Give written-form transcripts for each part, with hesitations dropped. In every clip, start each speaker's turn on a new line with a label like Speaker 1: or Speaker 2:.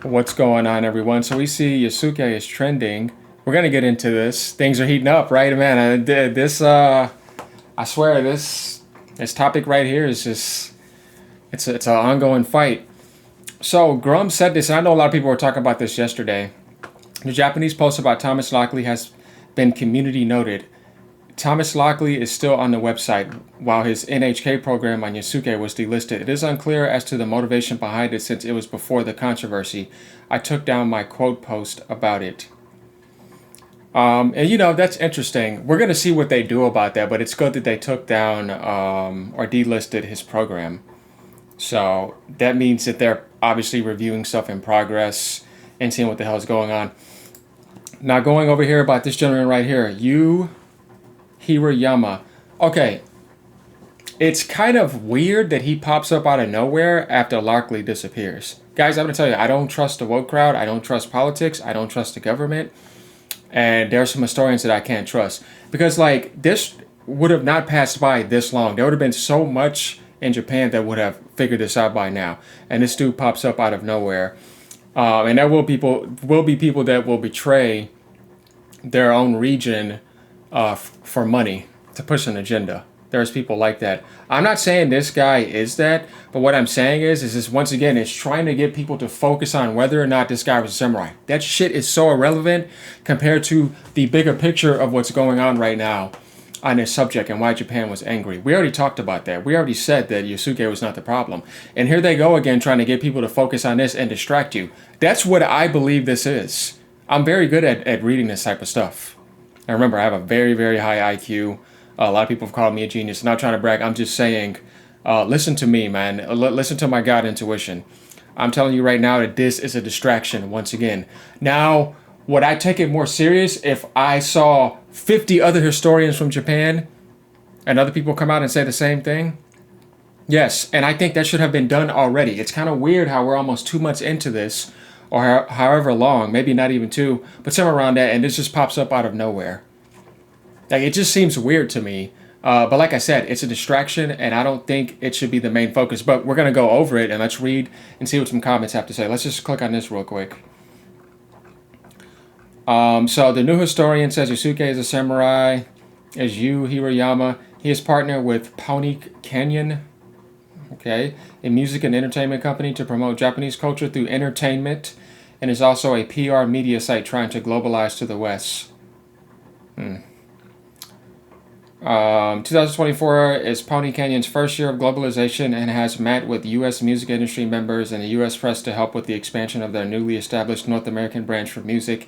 Speaker 1: What's going on, everyone? So we see Yasuke is trending. We're gonna get into this. Things are heating up, right, man? I swear, this topic right here is just it's an ongoing fight. So Grum said this, and I know a lot of people were talking about this yesterday. The Japanese post about Thomas Lockley has been community noted. Thomas Lockley is still on the website, while his NHK program on Yasuke was delisted. It is unclear as to the motivation behind it since it was before the controversy. I took down my quote post about it. And that's interesting. We're going to see what they do about that, but it's good that they took down or delisted his program. So that means that they're obviously reviewing stuff in progress and seeing what the hell is going on. Now, going over here about this gentleman right here, Hirayama. Okay, it's kind of weird that he pops up out of nowhere after Lockley disappears. Guys, I'm going to tell you, I don't trust the woke crowd. I don't trust politics. I don't trust the government. And there are some historians that I can't trust. Because, this would have not passed by this long. There would have been so much in Japan that would have figured this out by now. And this dude pops up out of nowhere. And there will be people that will betray their own region for money to push an agenda. There's people like that. I'm not saying this guy is that, but what I'm saying is this once again, it's trying to get people to focus on whether or not this guy was a samurai. That shit is so irrelevant compared to the bigger picture of what's going on right now on this subject and why Japan was angry. We already talked about that. We already said that Yasuke was not the problem. And here they go again trying to get people to focus on this and distract you. That's what I believe this is. I'm very good at reading this type of stuff. And remember, I have a very, very high IQ. A lot of people have called me a genius. I'm not trying to brag. I'm just saying, listen to me, man. Listen to my God intuition. I'm telling you right now that this is a distraction once again. Now, would I take it more serious if I saw 50 other historians from Japan and other people come out and say the same thing? Yes, and I think that should have been done already. It's kind of weird how we're almost 2 months into this, or however long, maybe not even two, but somewhere around that, and this just pops up out of nowhere. It just seems weird to me. But like I said, it's a distraction, and I don't think it should be the main focus. But we're going to go over it, and let's read and see what some comments have to say. Let's just click on this real quick. So the new historian says Yasuke is a samurai, is Hirayama. He is partnered with Pony Canyon, okay, a music and entertainment company to promote Japanese culture through entertainment, and is also a PR media site trying to globalize to the West. 2024 is Pony Canyon's first year of globalization and has met with U.S. music industry members and the U.S. press to help with the expansion of their newly established North American branch for music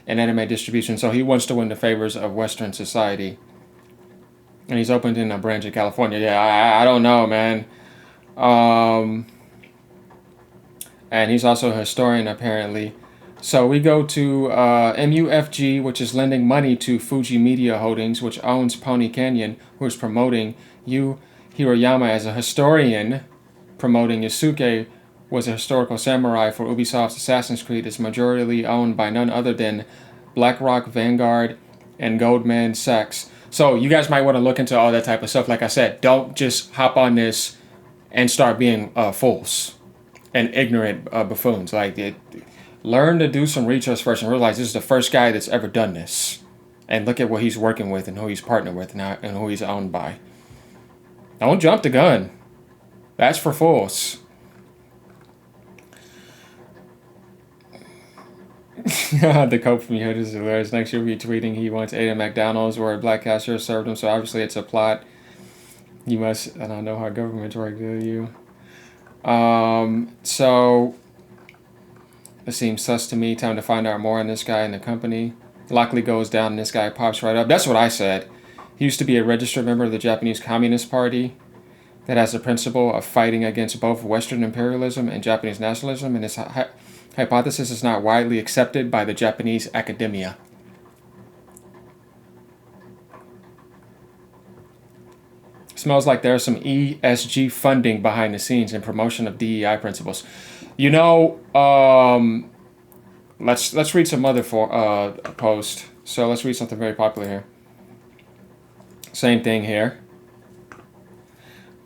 Speaker 1: and anime distribution. So he wants to win the favors of Western society. And he's opened in a branch in California. Yeah, I don't know, man. And he's also a historian, apparently. So we go to MUFG, which is lending money to Fuji Media Holdings, which owns Pony Canyon, who is promoting Hirayama as a historian. Promoting Yasuke was a historical samurai for Ubisoft's Assassin's Creed. Is majority owned by none other than BlackRock, Vanguard, and Goldman Sachs. So you guys might want to look into all that type of stuff. Like I said, don't just hop on this and start being fools and ignorant buffoons. Learn to do some research first and realize this is the first guy that's ever done this. And look at what he's working with and who he's partnered with and who he's owned by. Don't jump the gun. That's for fools. The quote from Yehuda is hilarious. Next year, retweeting he once ate at McDonald's where a black cashier served him. So obviously it's a plot. You must, I don't know how governments work, do you? So it seems sus to me. Time to find out more on this guy in the company. Lockley goes down and this guy pops right up. That's what I said. He used to be a registered member of the Japanese Communist Party that has the principle of fighting against both Western imperialism and Japanese nationalism, and his hypothesis is not widely accepted by the Japanese academia. Smells like there's some ESG funding behind the scenes and promotion of DEI principles. Let's read some other post. So let's read something very popular here. Same thing here.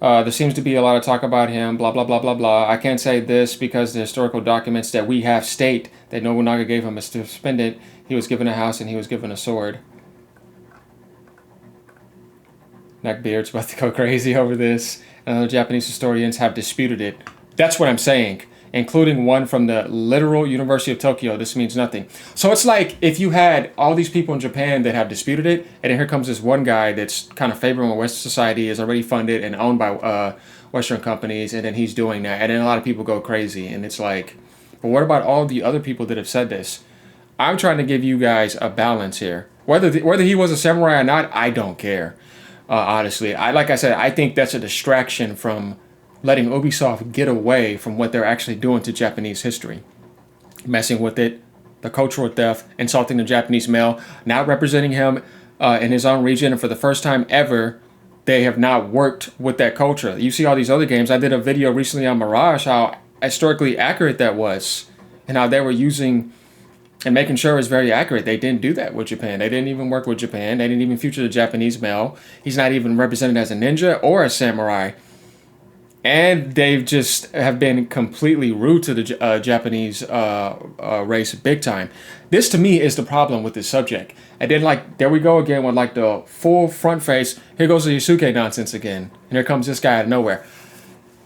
Speaker 1: There seems to be a lot of talk about him, blah, blah, blah, blah, blah. I can't say this because the historical documents that we have state that Nobunaga gave him a suspended. He was given a house and he was given a sword. Neckbeard's about to go crazy over this. And other Japanese historians have disputed it. That's what I'm saying. Including one from the literal University of Tokyo. This means nothing. So it's like if you had all these people in Japan that have disputed it, and then here comes this one guy that's kind of favoring Western society, is already funded and owned by Western companies, and then he's doing that. And then a lot of people go crazy. And it's like, but what about all the other people that have said this? I'm trying to give you guys a balance here. Whether he was a samurai or not, I don't care. Honestly, like I said, I think that's a distraction from letting Ubisoft get away from what they're actually doing to Japanese history. Messing with it, the cultural theft, insulting the Japanese male, not representing him in his own region, and for the first time ever, they have not worked with that culture. You see all these other games. I did a video recently on Mirage, how historically accurate that was, and how they were using and making sure it's very accurate. They didn't do that with Japan. They didn't even work with Japan. They didn't even feature the Japanese male. He's not even represented as a ninja or a samurai. And they've just have been completely rude to the Japanese race big time. This to me is the problem with this subject. And then like, there we go again with like the full front face. Here goes the Yasuke nonsense again. And here comes this guy out of nowhere.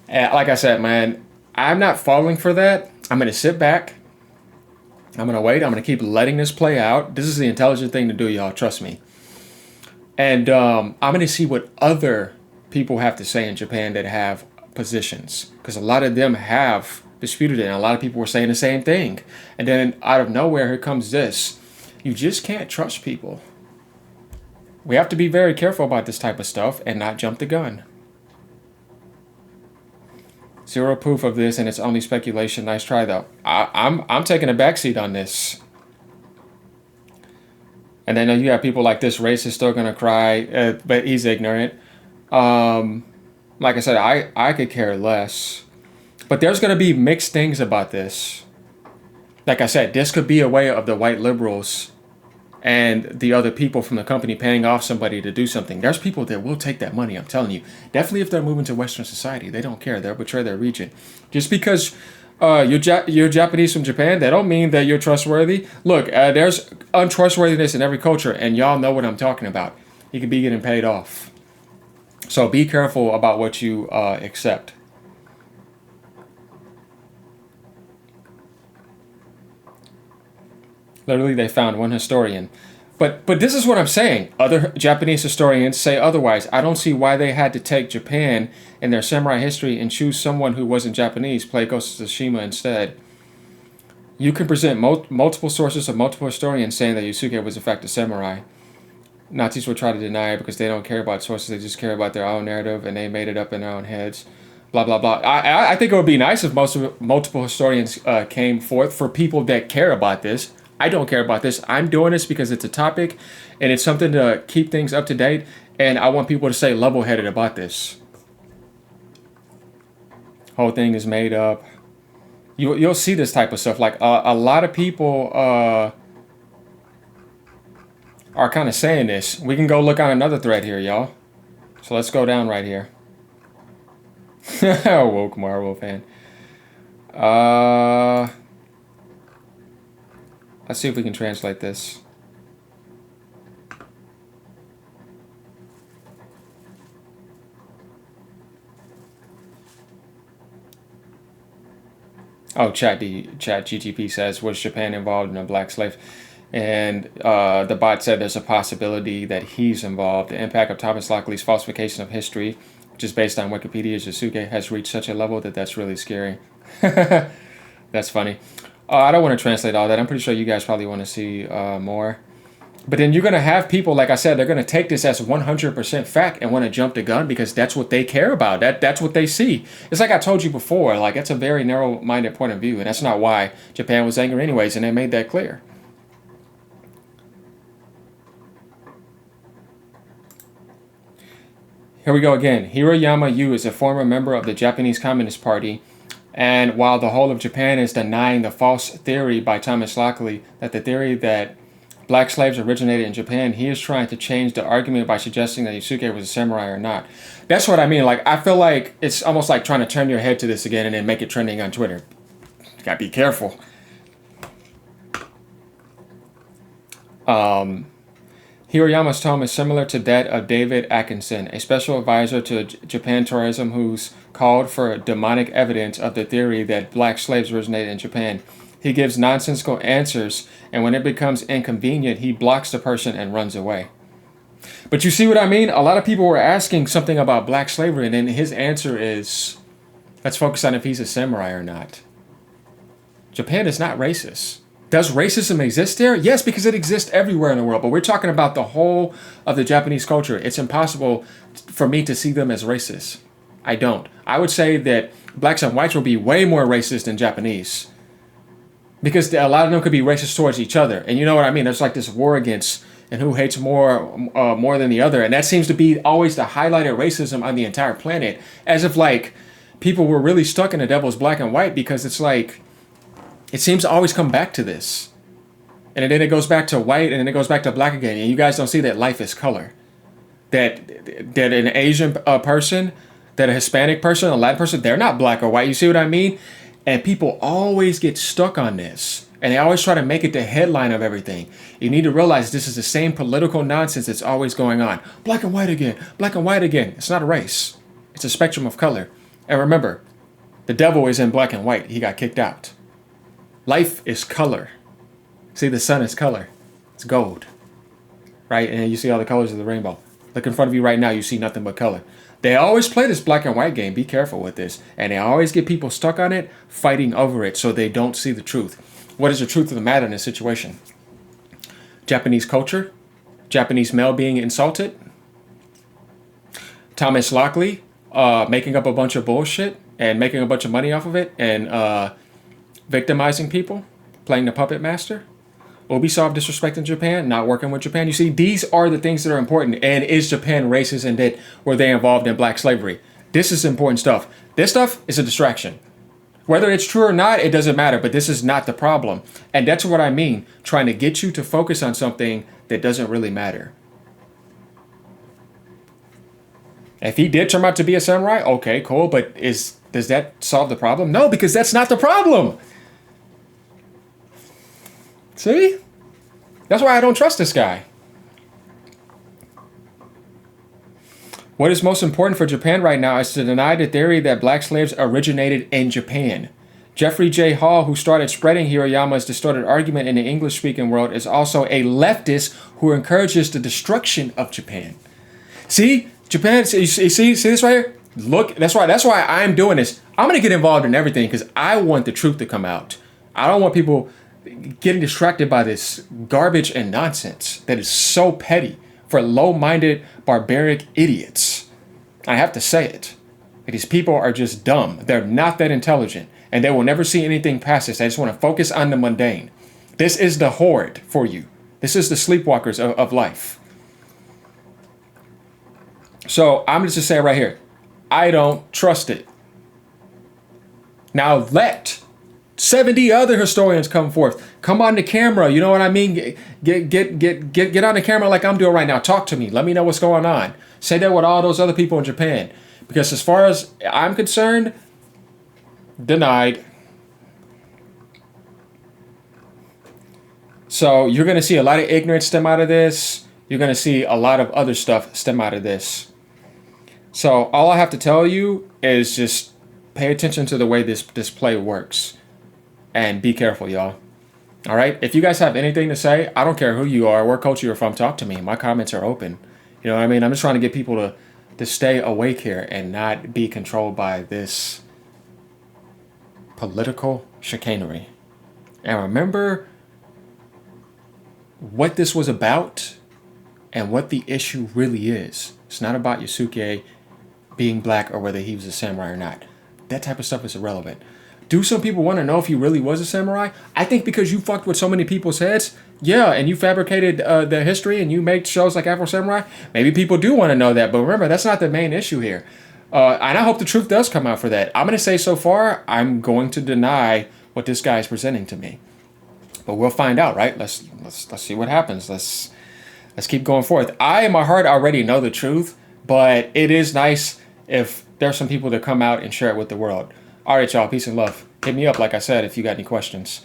Speaker 1: And like I said, man, I'm not falling for that. I'm going to sit back. I'm going to wait. I'm going to keep letting this play out. This is the intelligent thing to do, y'all. Trust me. And I'm going to see what other people have to say in Japan that have positions, because a lot of them have disputed it, and a lot of people were saying the same thing. And then out of nowhere, here comes this. You just can't trust people. We have to be very careful about this type of stuff and not jump the gun. Zero proof of this, and it's only speculation. Nice try, though. I'm taking a backseat on this. And then you have people like this racist still gonna cry, but he's ignorant. Like I said, I could care less. But there's going to be mixed things about this. Like I said, this could be a way of the white liberals and the other people from the company paying off somebody to do something. There's people that will take that money, I'm telling you. Definitely if they're moving to Western society. They don't care. They'll betray their region. Just because you're Japanese from Japan, that don't mean that you're trustworthy. Look, there's untrustworthiness in every culture, and y'all know what I'm talking about. You could be getting paid off. So be careful about what you accept. Literally, they found one historian. But this is what I'm saying. Other Japanese historians say otherwise. I don't see why they had to take Japan and their samurai history and choose someone who wasn't Japanese, play Ghost of Tsushima instead. You can present multiple sources of multiple historians saying that Yasuke was in fact a samurai. Nazis will try to deny it because they don't care about sources. They just care about their own narrative, and they made it up in their own heads. Blah, blah, blah. I think it would be nice if multiple historians came forth for people that care about this. I don't care about this. I'm doing this because it's a topic, and it's something to keep things up to date, and I want people to stay level-headed about this. Whole thing is made up. You'll see this type of stuff. Like, a lot of people... are kind of saying this. We can go look on another thread here, y'all. So let's go down right here. Woke Marvel fan. Let's see if we can translate this. Oh, Chat GTP says, was Japan involved in a black slave? And the bot said there's a possibility that he's involved. The impact of Thomas Lockley's falsification of history, which is based on Wikipedia's Yasuke, has reached such a level that that's really scary. That's funny. I don't want to translate all that. I'm pretty sure you guys probably want to see more. But then you're going to have people, like I said, they're going to take this as 100% fact and want to jump the gun because that's what they care about. That's what they see. It's like I told you before, like that's a very narrow-minded point of view. And that's not why Japan was angry anyways, and they made that clear. Here we go again. Hirayama Yu is a former member of the Japanese Communist Party, and while the whole of Japan is denying the false theory by Thomas Lockley that the theory that black slaves originated in Japan, he is trying to change the argument by suggesting that Yasuke was a samurai or not. That's what I mean. Like, I feel like it's almost like trying to turn your head to this again and then make it trending on Twitter. You gotta be careful. Hirayama's tome is similar to that of David Atkinson, a special advisor to Japan tourism who's called for demonic evidence of the theory that black slaves originated in Japan. He gives nonsensical answers, and when it becomes inconvenient, he blocks the person and runs away. But you see what I mean? A lot of people were asking something about black slavery, and then his answer is, let's focus on if he's a samurai or not. Japan is not racist. Does racism exist there? Yes, because it exists everywhere in the world. But we're talking about the whole of the Japanese culture. It's impossible for me to see them as racist. I don't. I would say that blacks and whites will be way more racist than Japanese. Because a lot of them could be racist towards each other. And you know what I mean? There's like this war against and who hates more than the other. And that seems to be always the highlight of racism on the entire planet. As if like people were really stuck in the devil's black and white, because it's like, it seems to always come back to this. And then it goes back to white, and then it goes back to black again. And you guys don't see that life is color. That an Asian person, that a Hispanic person, a Latin person, they're not black or white. You see what I mean? And people always get stuck on this. And they always try to make it the headline of everything. You need to realize this is the same political nonsense that's always going on. Black and white again. Black and white again. It's not a race. It's a spectrum of color. And remember, the devil is in black and white. He got kicked out. Life is color. See, the sun is color. It's gold. Right? And you see all the colors of the rainbow. Look in front of you right now, you see nothing but color. They always play this black and white game. Be careful with this. And they always get people stuck on it, fighting over it so they don't see the truth. What is the truth of the matter in this situation? Japanese culture? Japanese male being insulted? Thomas Lockley making up a bunch of bullshit and making a bunch of money off of it and victimizing people, playing the puppet master, Ubisoft disrespecting Japan, not working with Japan. You see, these are the things that are important. And is Japan racist, and were they involved in black slavery? This is important stuff. This stuff is a distraction. Whether it's true or not, it doesn't matter, but this is not the problem. And that's what I mean, trying to get you to focus on something that doesn't really matter. If he did turn out to be a samurai, okay, cool, but does that solve the problem? No, because that's not the problem. See? That's why I don't trust this guy. What is most important for Japan right now is to deny the theory that black slaves originated in Japan. Jeffrey J. Hall, who started spreading Hirayama's distorted argument in the English-speaking world, is also a leftist who encourages the destruction of Japan. See? Japan, see this right here? Look, that's why I'm doing this. I'm going to get involved in everything because I want the truth to come out. I don't want people getting distracted by this garbage and nonsense that is so petty for low-minded, barbaric idiots. I have to say it. These people are just dumb. They're not that intelligent, and they will never see anything past this. They just want to focus on the mundane. This is the horde for you. This is the sleepwalkers of life. So I'm just going to say right here, I don't trust it. Now let 70 other historians come forth. Come on the camera. You know what I mean? Get on the camera like I'm doing right now. Talk to me. Let me know what's going on. Say that with all those other people in Japan. Because as far as I'm concerned, denied. So you're going to see a lot of ignorance stem out of this. You're going to see a lot of other stuff stem out of this. So all I have to tell you is just pay attention to the way this play works. And be careful, y'all. All right? If you guys have anything to say, I don't care who you are, what culture you're from, talk to me. My comments are open. You know what I mean? I'm just trying to get people to stay awake here and not be controlled by this political chicanery. And remember what this was about and what the issue really is. It's not about Yasuke being black or whether he was a samurai or not. That type of stuff is irrelevant. Do some people want to know if he really was a samurai? I think because you fucked with so many people's heads, yeah, and you fabricated the history and you make shows like Afro Samurai, maybe people do want to know that. But remember, that's not the main issue here. And I hope the truth does come out for that. I'm going to say so far, I'm going to deny what this guy is presenting to me. But we'll find out, right? Let's see what happens. Let's keep going forth. I in my heart already know the truth, but it is nice if there's some people that come out and share it with the world. All right, y'all. Peace and love. Hit me up, like I said, if you got any questions.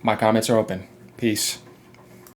Speaker 1: My comments are open. Peace.